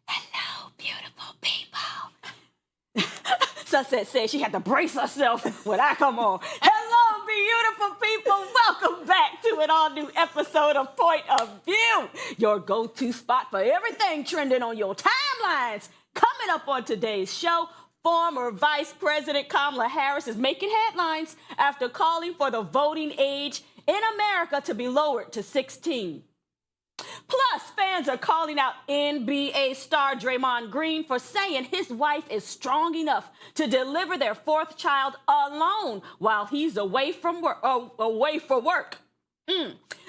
Hello, beautiful people. Sunset said she had to brace herself when I come on. Hello, beautiful people. Welcome back to an all-new episode of Point of View, your go-to spot for everything trending on your timelines. Coming up on today's show, former Vice President Kamala Harris is making headlines after calling for the voting age in America to be lowered to 16. Plus, fans are calling out NBA star Draymond Green for saying his wife is strong enough to deliver their fourth child alone while he's away for work.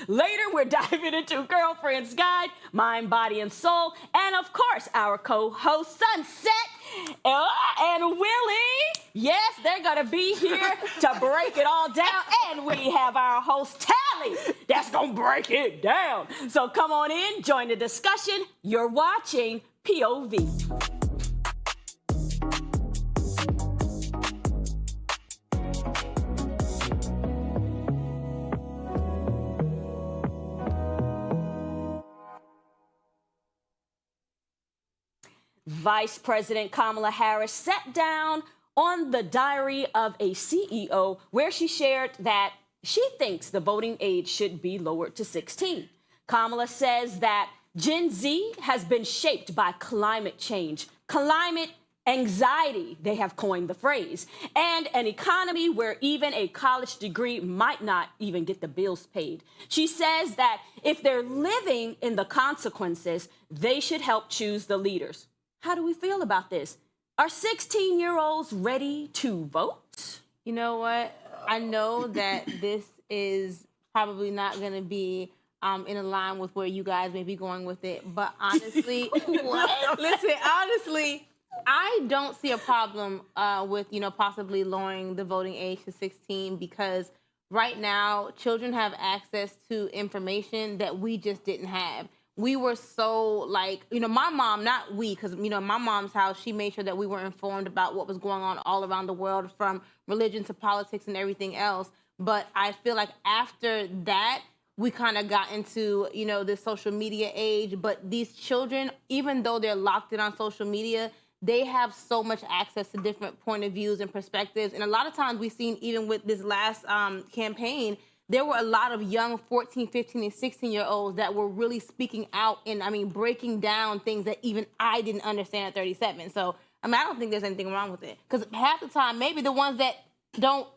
Later, we're diving into Girlfriend's Guide, Mind, Body, and Soul, and of course, our co-host Sunset and Willie. Yes, they're gonna be here to break it all down, and we have our host Tally that's gonna break it down. So come on in, join the discussion. You're watching POV. Vice President Kamala Harris sat down on the Diary of a CEO, where she shared that she thinks the voting age should be lowered to 16. Kamala says that Gen Z has been shaped by climate change, climate anxiety, they have coined the phrase, and an economy where even a college degree might not even get the bills paid. She says that if they're living in the consequences, they should help choose the leaders. How do we feel about this? Are 16-year-olds ready to vote? You know what? I know that this is probably not going to be in line with where you guys may be going with it, but honestly, honestly, I don't see a problem with, possibly lowering the voting age to 16, because right now, children have access to information that we just didn't have. We were so my mom, not we, because, my mom's house, she made sure that we were informed about what was going on all around the world, from religion to politics and everything else. But I feel like after that, we kind of got into, this social media age. But these children, even though they're locked in on social media, they have so much access to different point of views and perspectives. And a lot of times we've seen, even with this last campaign, there were a lot of young 14, 15, and 16-year-olds that were really speaking out and, breaking down things that even I didn't understand at 37. So, I don't think there's anything wrong with it. Because half the time, maybe the ones that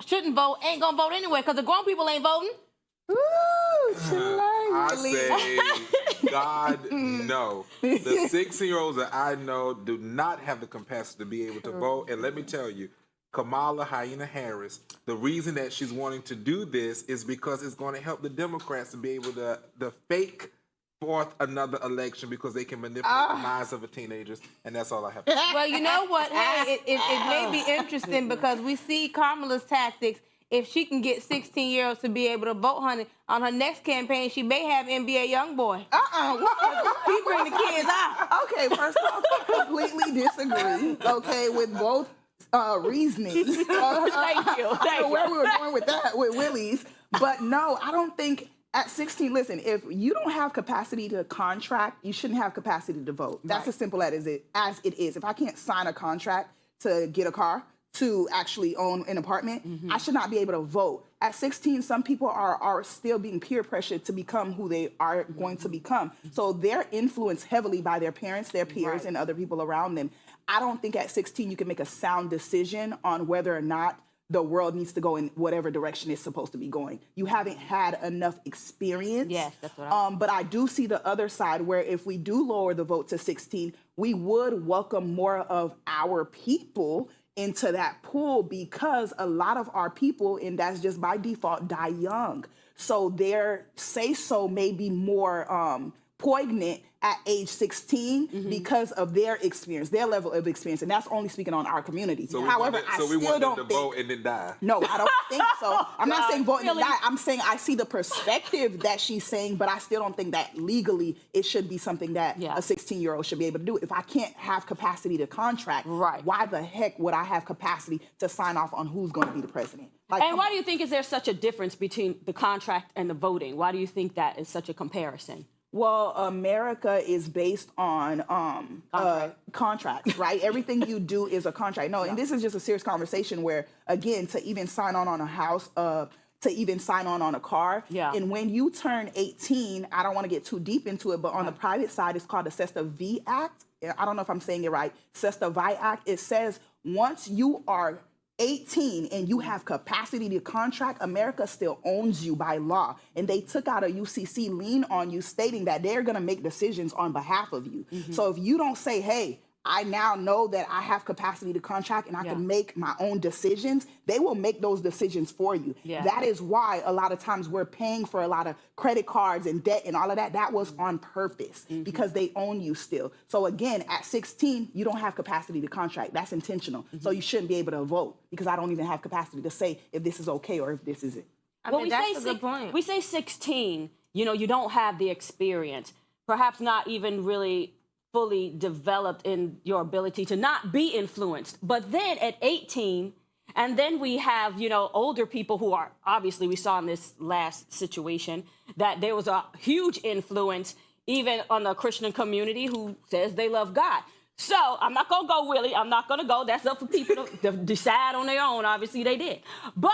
shouldn't vote ain't going to vote anyway, because the grown people ain't voting. Ooh, I say, God, no. The 16-year-olds that I know do not have the capacity to be able to vote. And let me tell you, Kamala Harris, the reason that she's wanting to do this is because it's going to help the Democrats to be able to fake forth another election, because they can manipulate the minds of the teenagers, and that's all I have to say. Well, you know what? Hey, it may be interesting, because we see Kamala's tactics. If she can get 16-year-olds to be able to vote, honey, on her next campaign, she may have NBA YoungBoy. He bring the kids out. Okay, first off, I completely disagree, with both reasonings. Thank you. Where we were going with that, with Willie's. But no, I don't think at 16, listen, if you don't have capacity to contract, you shouldn't have capacity to vote. That's as simple as it is. If I can't sign a contract to get a car, to actually own an apartment, I should not be able to vote. At 16, some people are still being peer pressured to become who they are going to become. So they're influenced heavily by their parents, their peers, and other people around them. I don't think at 16 you can make a sound decision on whether or not the world needs to go in whatever direction it's supposed to be going. You haven't had enough experience. Yes, that's what but I do see the other side where if we do lower the vote to 16, we would welcome more of our people into that pool, because a lot of our people, and that's just by default, die young. So their say-so may be more poignant at age 16 because of their experience, their level of experience, and that's only speaking on our community. So However, I we still want them don't to think, vote and then die. no, I don't think so. I'm not saying vote and really? die. I'm saying I see the perspective that she's saying, but I still don't think that legally it should be something that a 16-year-old should be able to do. If I can't have capacity to contract, why the heck would I have capacity to sign off on who's going to be the president? Like, And why do you think is there such a difference between the contract and the voting? Why do you think that is such a comparison? Well, America is based on contracts, right? Everything you do is a contract. No, and this is just a serious conversation where, again, to even sign on a house, to even sign on a car. And when you turn 18, I don't want to get too deep into it, but on the private side, it's called the SESTA V Act. I don't know if I'm saying it right. SESTA V Act. It says once you are 18 and you have capacity to contract, America still owns you by law. And they took out a UCC lien on you stating that they're going to make decisions on behalf of you. So if you don't say, hey, I now know that I have capacity to contract and I can make my own decisions, they will make those decisions for you. That is why a lot of times we're paying for a lot of credit cards and debt and all of that. That was on purpose because they own you still. So again, at 16, you don't have capacity to contract. That's intentional. So you shouldn't be able to vote because I don't even have capacity to say if this is okay or if this isn't. Well, that's a good point. We say 16, you don't have the experience, perhaps not even really fully developed in your ability to not be influenced. But then at 18, and then we have, older people who are, obviously we saw in this last situation that there was a huge influence even on the Christian community who says they love God. So I'm not going to go, Willie. I'm not going to go. That's up for people to decide on their own. Obviously, they did. But,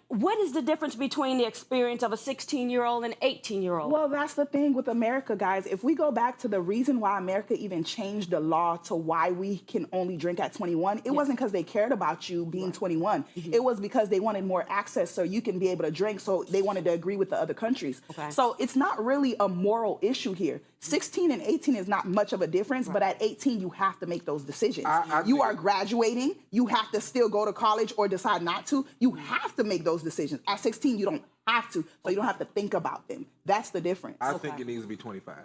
what is the difference between the experience of a 16-year-old and an 18-year-old? Well, that's the thing with America, guys. If we go back to the reason why America even changed the law to why we can only drink at 21, it wasn't because they cared about you being 21. It was because they wanted more access so you can be able to drink. So they wanted to agree with the other countries. So it's not really a moral issue here. 16 and 18 is not much of a difference, but at 18, you have to make those decisions. You are graduating. You have to still go to college or decide not to. You have to make those decisions. At 16, you don't have to, so you don't have to think about them. That's the difference. I think it needs to be 25.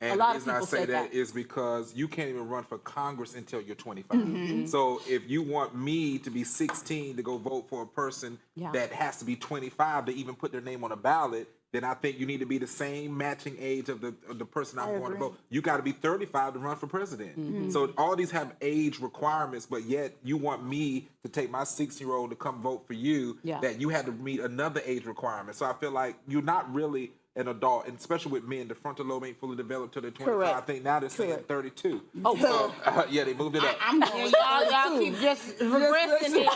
And a lot the of reason I people say say that that is because you can't even run for Congress until you're 25. So if you want me to be 16 to go vote for a person that has to be 25 to even put their name on a ballot, then I think you need to be the same matching age of the person I'm going to vote. You got to be 35 to run for president. So all these have age requirements, but yet you want me to take my 6-year-old to come vote for you, that you had to meet another age requirement. So I feel like you're not really an adult, and especially with men, the frontal lobe ain't fully developed till they're 25. I think now they're saying 32. Oh, so they moved it up. I'm going Y'all keep just regressing here.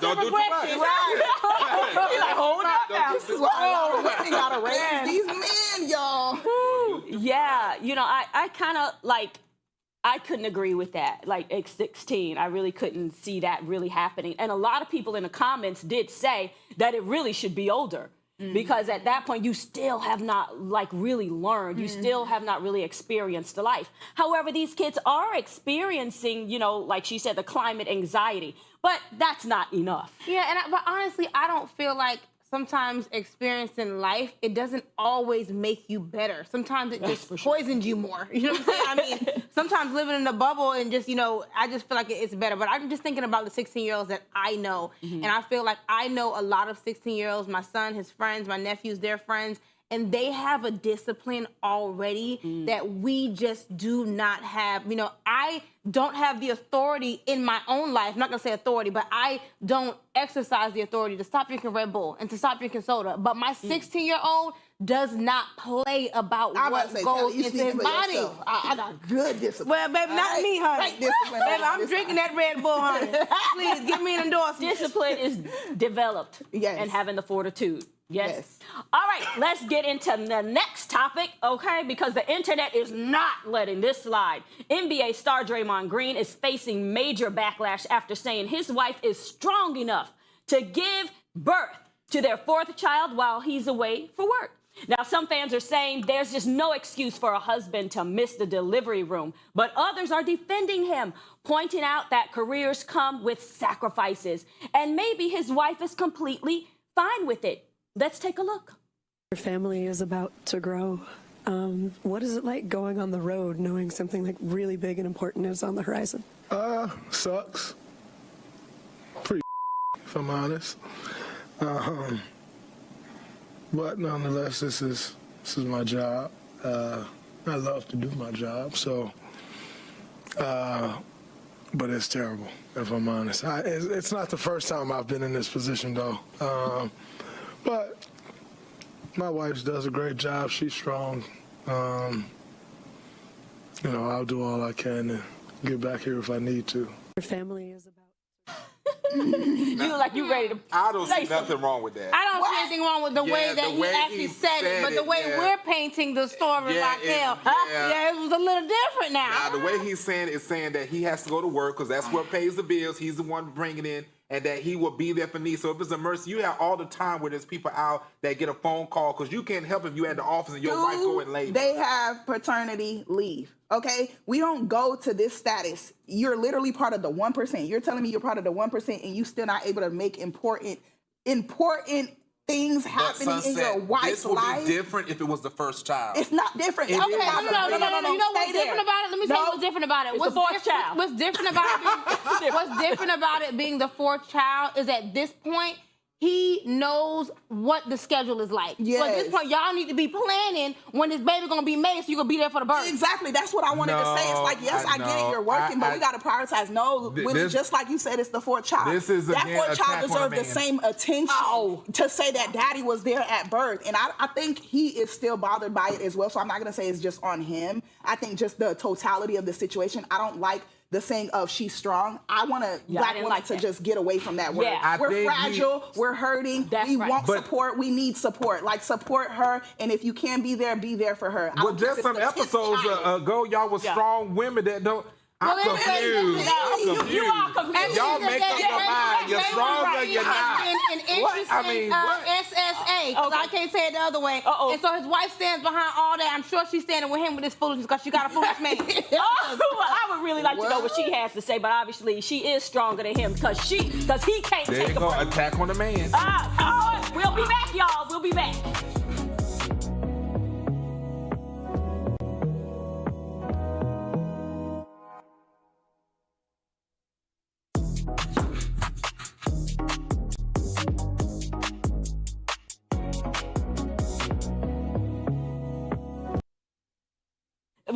Don't do too much. Hold up now. This is why we gotta raise these men, y'all. Yeah, I kind of I couldn't agree with that. At 16, I really couldn't see that really happening. And a lot of people in the comments did say that it really should be older. Because at that point, you still have not really learned. You still have not really experienced the life. However, these kids are experiencing, like she said, the climate anxiety. But that's not enough. Yeah, but honestly, I don't feel like sometimes experiencing life, it doesn't always make you better. Sometimes it just poisons you more. You know what I'm saying? I mean, sometimes living in a bubble and just, I just feel like it's better. But I'm just thinking about the 16-year-olds that I know. And I feel like I know a lot of 16-year-olds, my son, his friends, my nephews, their friends, and they have a discipline already that we just do not have. I don't have the authority in my own life. I'm not going to say authority, but I don't exercise the authority to stop drinking Red Bull and to stop drinking soda. But my 16-year-old, does not play about I'm what about to say, goes Kelly, you into speak his for body. yourself. I got good discipline. Well, baby, not me, honey. Great discipline. Baby, I'm drinking that Red Bull, honey. Please, give me an endorsement. Discipline is developed Yes. and having the fortitude. Yes. Yes. All right, let's get into the next topic, okay? Because the internet is not letting this slide. NBA star Draymond Green is facing major backlash after saying his wife is strong enough to give birth to their fourth child while he's away for work. Now, some fans are saying there's just no excuse for a husband to miss the delivery room, but others are defending him, pointing out that careers come with sacrifices, and maybe his wife is completely fine with it. Let's take a look. Your family is about to grow. What is it like going on the road knowing something like really big and important is on the horizon? Sucks. Pretty if I'm honest. But nonetheless, this is my job. I love to do my job, so but it's terrible if I'm honest. It's not the first time I've been in this position though. But my wife does a great job. She's strong. I'll do all I can to get back here if I need to. Your family is about... You look like you ready to I don't say see nothing wrong with that. I don't see anything wrong with the way that he actually said it, but the way we're painting the story, Raquel, it was a little different now. Now, the way he's saying it is saying that he has to go to work because that's what pays the bills. He's the one bringing in, and that he will be there for me. So if it's a mercy, you have all the time where there's people out that get a phone call because you can't help if you at the office and your wife going late. They have paternity leave. Okay, we don't go to this status. You're literally part of the 1%. You're telling me you're part of the 1%, and you still not able to make important things happening in your wife's this would life. be different if it was the first child. It's not different. It Okay, is. no. You know what's different about it? Let me tell you what's different about it. It's the fourth child. What's different about it being the fourth child is at this point, he knows what the schedule is like. Yes. So at this point, y'all need to be planning when this baby gonna be made, so you gonna be there for the birth. Exactly. That's what I wanted to say. It's like, yes, I get it. You're working, but we got to prioritize. No, just like you said, it's the fourth child. This is, that again, fourth child attack on a deserved the man. same attention to say that daddy was there at birth. And I think he is still bothered by it as well. So I'm not going to say it's just on him. I think just the totality of the situation. I don't like the saying of she's strong. I want black women to just get away from that word. Yeah. We're fragile. We're hurting. We want support. We need support. Like, support her. And if you can be there for her. Well, just some episodes ago, y'all was strong women that don't. I'm confused. You are confused. Y'all make up your mind. You're stronger, you're not. An interesting SSA, because I can't say it the other way. And so his wife stands behind all that. I'm sure she's standing with him with this foolishness because she got a foolish man. Well, I would really like to know what she has to say, but obviously she is stronger than him because he can't There take you a go, break. attack on the man. We'll be back, y'all. We'll be back.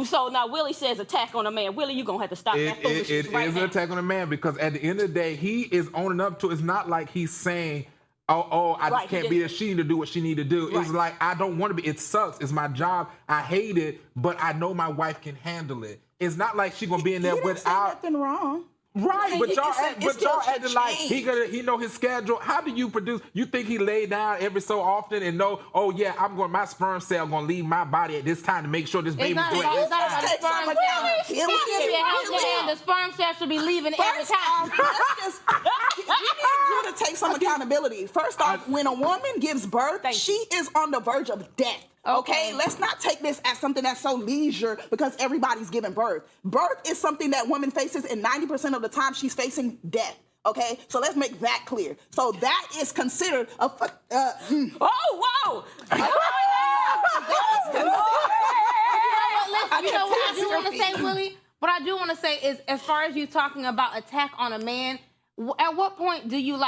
So now Willie says attack on a man. Willie, you're going to have to stop that foolishness It right is now. an attack on a man because at the end of the day, he is owning up to it. It's not like he's saying, I just can't be there. She need to do what she need to do. It's like, I don't want to be. It sucks. It's my job. I hate it, but I know my wife can handle it. It's not like she's going to be in there without. Nothing wrong. Right, but y'all acting like change. he know his schedule. How do you produce? You think he lay down every so often and know, my sperm cell gonna leave my body at this time to make sure this baby's doing this time. The sperm cell should be leaving every time. We need you to take some accountability. First off, when a woman gives birth, she is on the verge of death. Okay, let's not take this as something that's so leisure because everybody's giving birth. Birth is something that woman faces, and 90% of the time she's facing death. Okay, so let's make that clear. So that is considered a. Whoa! You know what I do want to say, Willie? What I do want to say is, as far as you talking about attack on a man, at what point do you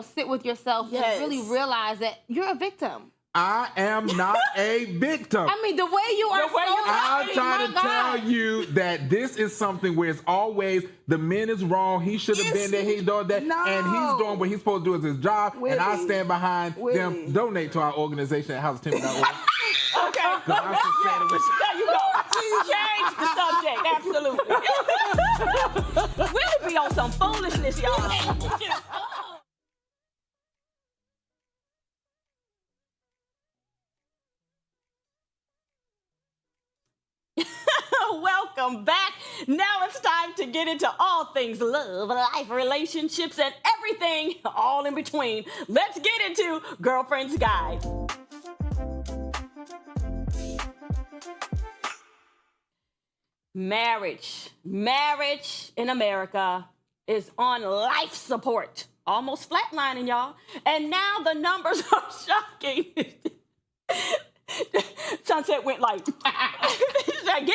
sit with yourself and really realize that you're a victim? I am not a victim. I mean, the way you are I'm trying to tell you that this is something where it's always the man is wrong. He should have been there. He's doing that. No. And he's doing what he's supposed to do as his job. Willie. And I stand behind them. Donate to our organization at houseoftimmy.org. Johnson said it was. There you go. Change the subject. Absolutely. Really be on some foolishness, y'all. Welcome back. Now it's time to get into all things love, life, relationships, and everything all in between. Let's get into Girlfriend's Guide. Marriage in America is on life support, almost flatlining, y'all. And now the numbers are shocking. Sunset went like, get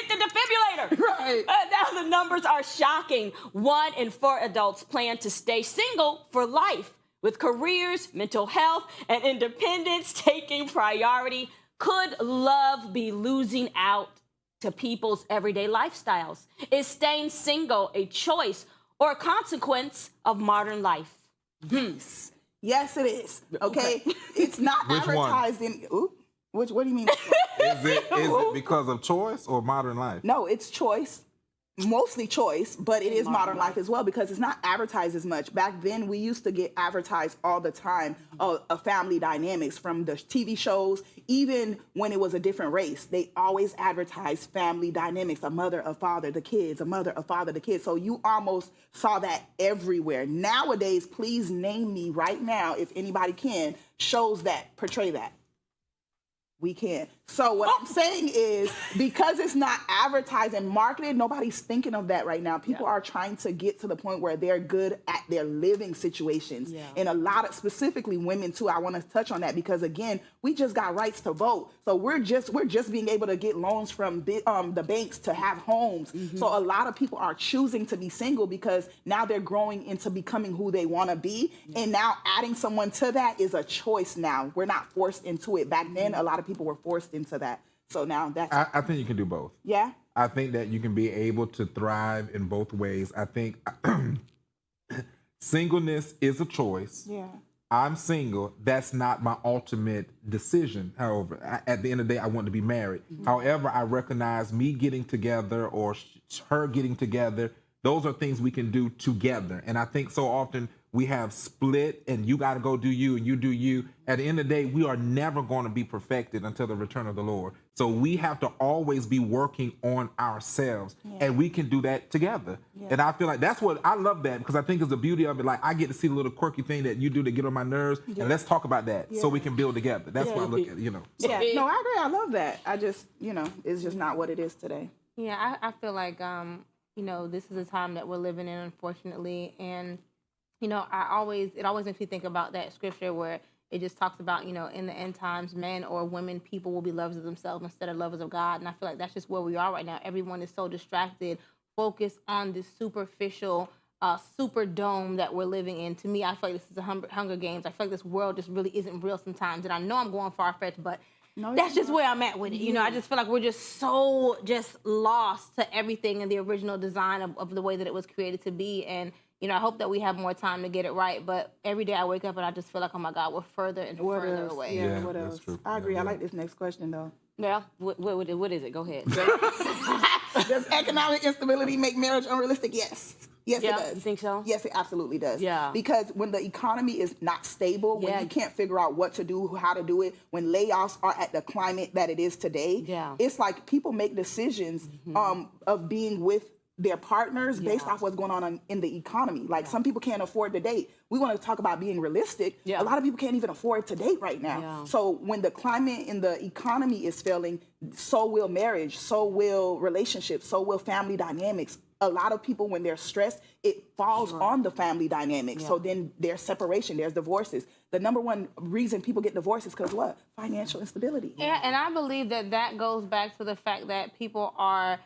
the defibrillator. Right. Now the numbers are shocking. 1 in 4 adults plan to stay single for life, with careers, mental health, and independence taking priority. Could love be losing out to people's everyday lifestyles? Is staying single a choice or a consequence of modern life? Yes, it is. Okay. It's not Which one? advertised in. Ooh, what do you mean? Is it because of choice or modern life? No, it's choice. Mostly choice, but it is modern life as well because it's not advertised as much. Back then, we used to get advertised all the time of family dynamics from the TV shows. Even when it was a different race, they always advertised family dynamics, a mother, a father, the kids, a mother, a father, the kids. So you almost saw that everywhere. Nowadays, please name me right now, if anybody can, shows that portray that. We can. So what I'm saying is, because it's not advertised and marketed, nobody's thinking of that right now. People are trying to get to the point where they're good at their living situations. Yeah. And a lot of, specifically women too, I want to touch on that because again, we just got rights to vote. So we're just being able to get loans from the banks to have homes. So a lot of people are choosing to be single because now they're growing into becoming who they want to be. And now adding someone to that is a choice now. We're not forced into it. Back then, a lot of people were forced into that. So now that's... I think you can do both. Yeah? I think that you can be able to thrive in both ways. I think singleness is a choice. Yeah. I'm single. That's not my ultimate decision. However, at the end of the day, I want to be married. However, I recognize me getting together or her getting together. Those are things we can do together. And I think so often we have split and you got to go do you and you do you. At the end of the day, we are never going to be perfected until the return of the Lord. So we have to always be working on ourselves and we can do that together. And I feel like that's what I love that because I think it's the beauty of it. Like I get to see the little quirky thing that you do to get on my nerves and let's talk about that so we can build together. That's what I look at, Yeah, no, I agree. I love that. I just, it's just not what it is today. Yeah, I feel like, this is a time that we're living in, unfortunately. And, it always makes me think about that scripture where it just talks about, in the end times, men or women, people will be lovers of themselves instead of lovers of God. And I feel like that's just where we are right now. Everyone is so distracted, focused on this superficial super dome that we're living in. To me, I feel like this is a Hunger Games. I feel like this world just really isn't real sometimes. And I know I'm going far-fetched, but that's just where I'm at with it. I just feel like we're just so lost to everything in the original design of the way that it was created to be. And, I hope that we have more time to get it right. But every day I wake up and I just feel like, oh, my God, we're further and further away. Yeah, Yeah, what that's else? true. I agree. Yeah, I like this next question, though. Yeah. What is it? Go ahead. Does economic instability make marriage unrealistic? Yes. Yes, Yeah, it does. you think so? Yes, it absolutely does. Yeah. Because when the economy is not stable, when you can't figure out what to do, how to do it, when layoffs are at the climate that it is today, it's like people make decisions of being with their partners based off what's going on in the economy. Like some people can't afford to date. We want to talk about being realistic. A lot of people can't even afford to date right now. So when the climate in the economy is failing, so will marriage, so will relationships, so will family dynamics. A lot of people, when they're stressed, it falls on the family dynamic. So then there's separation, there's divorces. The number one reason people get divorced is because what? Financial instability. Yeah, and I believe that goes back to the fact that people are,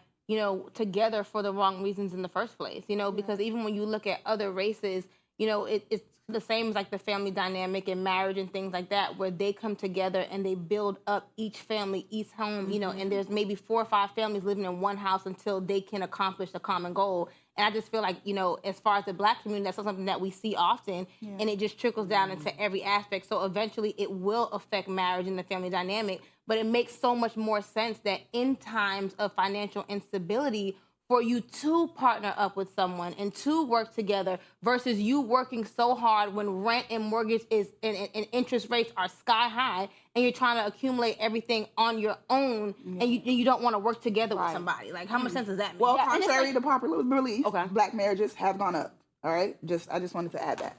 together for the wrong reasons in the first place. Because even when you look at other races, it's the same as like the family dynamic and marriage and things like that, where they come together and they build up each family, each home, and there's maybe 4 or 5 families living in one house until they can accomplish a common goal. And I just feel like, as far as the Black community, that's something that we see often, and it just trickles down into every aspect. So eventually it will affect marriage and the family dynamic. But it makes so much more sense that in times of financial instability, for you to partner up with someone and to work together versus you working so hard when rent and mortgage is and interest rates are sky high, and you're trying to accumulate everything on your own, and you don't want to work together with somebody. Like, how much sense does that make? Well, contrary to popular belief, Black marriages have gone up. All right, I just wanted to add that.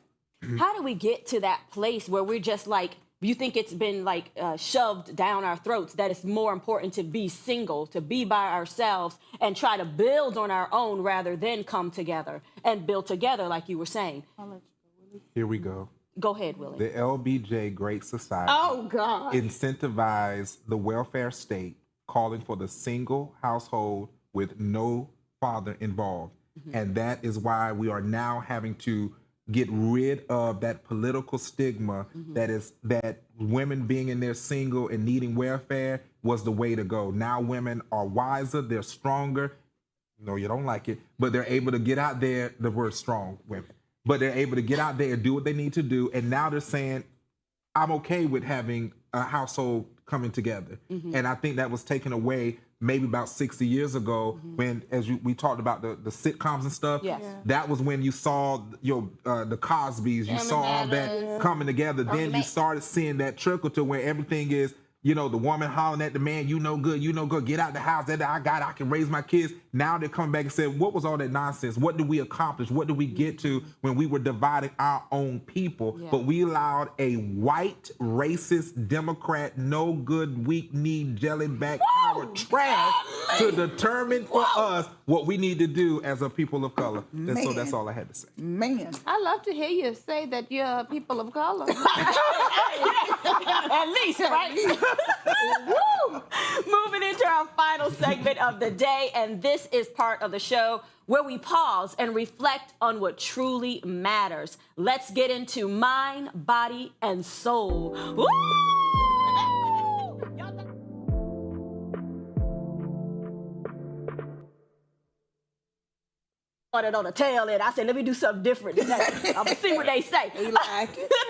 How do we get to that place where we're just like, you think it's been like shoved down our throats that it's more important to be single, to be by ourselves and try to build on our own rather than come together and build together, like you were saying? Here we go. Go ahead, Willie. The LBJ Great Society incentivized the welfare state, calling for the single household with no father involved. And that is why we are now having to get rid of that political stigma that women being in there single and needing welfare was the way to go. Now women are wiser, they're stronger. No, you don't like it, but they're able to get out there, the word strong women, but they're able to get out there and do what they need to do. And now they're saying, I'm okay with having a household coming together. And I think that was taken away maybe about 60 years ago when, we talked about the sitcoms and stuff. Yes. That was when you saw the Cosbys, you saw all that coming together. Then you started seeing that trickle to where everything is, the woman hollering at the man, you no good, get out the house, that I can raise my kids. Now they're coming back and saying, what was all that nonsense? What did we accomplish? What did we get to when we were dividing our own people? But we allowed a white, racist, Democrat, no good, weak-kneed, jelly-back power trash to determine for us what we need to do as a people of color. And so that's all I had to say. Man. I love to hear you say that you're a people of color. At least, right? Woo! Moving into our final segment of the day, and this is part of the show where we pause and reflect on what truly matters. Let's get into mind, body, and soul. Woo! It on the tail end. I said, let me do something different today. I'm gonna see what they say.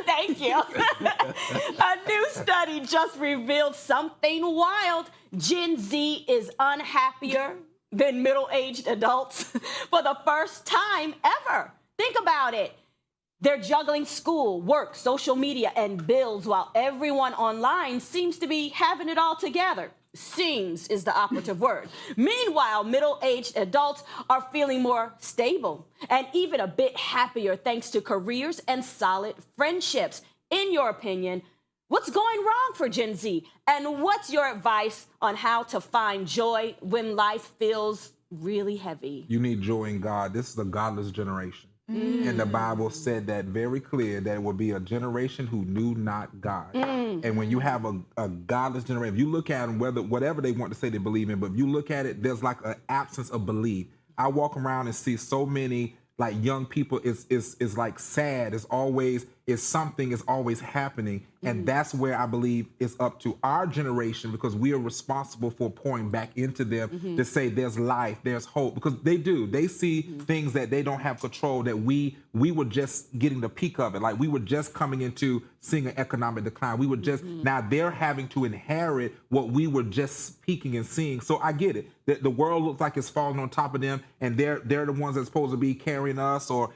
Thank you. A new study just revealed something wild. Gen Z is unhappier than middle-aged adults for the first time ever. Think about it. They're juggling school, work, social media, and bills while everyone online seems to be having it all together. Seems is the operative word. Meanwhile, middle-aged adults are feeling more stable and even a bit happier thanks to careers and solid friendships. In your opinion, what's going wrong for Gen Z? And what's your advice on how to find joy when life feels really heavy? You need joy in God. This is a godless generation. And the Bible said that very clear, that it would be a generation who knew not God. And when you have a godless generation, if you look at them, whatever they want to say they believe in, but if you look at it, there's like an absence of belief. I walk around and see so many like young people is like sad. Something is always happening. And that's where I believe it's up to our generation, because we are responsible for pouring back into them to say there's life, there's hope, because they see things that they don't have control, that we were just getting the peak of it. Like we were just coming into seeing an economic decline. We were just, now they're having to inherit what we were just peaking and seeing. So I get it. The world looks like it's falling on top of them, and they're the ones that's supposed to be carrying us or,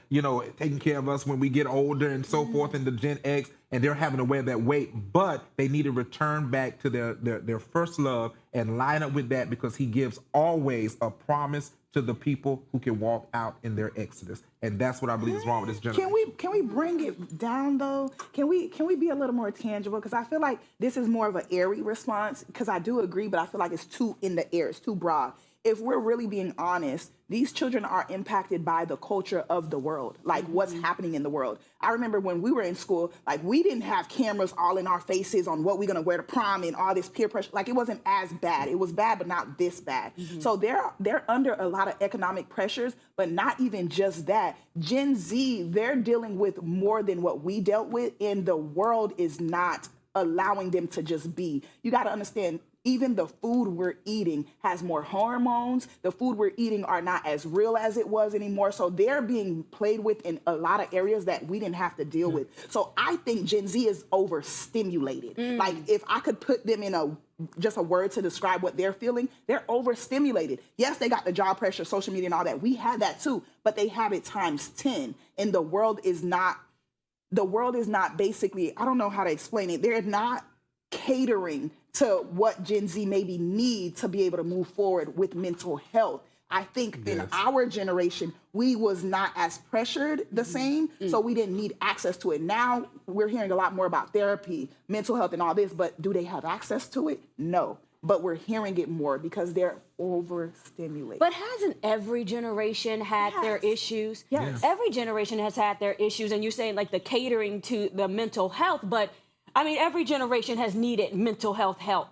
taking care of us when we get older and so forth, and the Gen X, and they're having to wear that weight. But they need to return back to their first love and line up with that, because he gives always a promise to the people who can walk out in their exodus. And that's what I believe is wrong with this generation. Can we bring it down though? Can we be a little more tangible? Because I feel like this is more of an airy response, because I do agree, but I feel like it's too in the air, it's too broad. If we're really being honest, these children are impacted by the culture of the world, like what's happening in the world. I remember when we were in school, like we didn't have cameras all in our faces on what we're gonna wear to prom and all this peer pressure. Like it wasn't as bad. It was bad, but not this bad. So they're under a lot of economic pressures, but not even just that. Gen Z, they're dealing with more than what we dealt with, and the world is not allowing them to just be. You got to understand, even the food we're eating has more hormones. The food we're eating are not as real as it was anymore. So they're being played with in a lot of areas that we didn't have to deal with. So I think Gen Z is overstimulated. Like if I could put them in just a word to describe what they're feeling, they're overstimulated. Yes, they got the job pressure, social media and all that. We have that too, but they have it times 10. And the world is not basically, I don't know how to explain it. They're not catering to what Gen Z maybe need to be able to move forward with mental health. I think in our generation, we was not as pressured the same, so we didn't need access to it. Now we're hearing a lot more about therapy, mental health and all this, but do they have access to it? No, but we're hearing it more because they're overstimulated. But hasn't every generation had their issues? Yes. Every generation has had their issues, and you're saying like the catering to the mental health, but I mean, every generation has needed mental health help,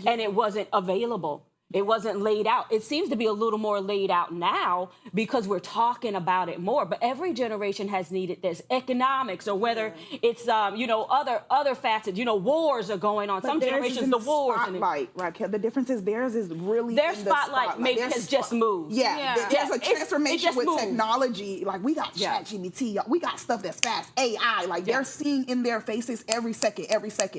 and it wasn't available. It wasn't laid out. It seems to be a little more laid out now because we're talking about it more. But every generation has needed this, economics, or whether it's other facets. Wars are going on. But Some generations, the wars. Spotlight, Raquel. The difference is theirs is really Their in the spotlight maybe has just moved. There's a transformation with moved. technology. Like we got ChatGPT, we got stuff that's fast. AI, like they're seeing in their faces every second.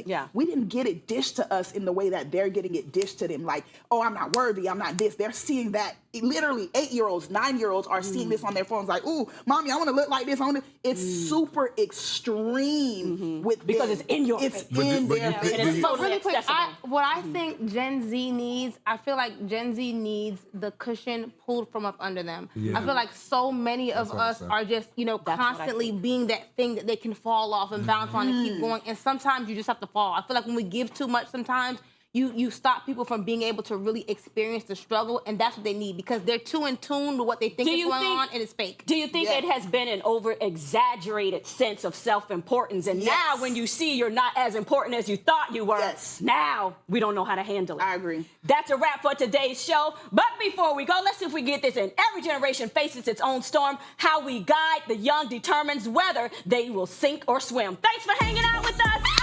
Yeah. We didn't get it dished to us in the way that they're getting it dished to them. Like, oh, I'm not worthy, I'm not this. They're seeing that. Literally 8-year-olds, 9-year-olds are seeing this on their phones like, ooh, mommy, I want to look like this. It's super extreme with because them. it's in your face. It's in their face. And it's totally Really quick, accessible. what I think Gen Z needs, I feel like Gen Z needs the cushion pulled from up under them. I feel like so many of us are just, constantly being that thing that they can fall off and bounce on and keep going. And sometimes you just have to fall. I feel like when we give too much sometimes, you stop people from being able to really experience the struggle, and that's what they need because they're too in tune with what they think is going on, and it's fake. Do you think it has been an over-exaggerated sense of self-importance, and now when you see you're not as important as you thought you were, now we don't know how to handle it? I agree. That's a wrap for today's show. But before we go, let's see if we get this in. Every generation faces its own storm. How we guide the young determines whether they will sink or swim. Thanks for hanging out with us.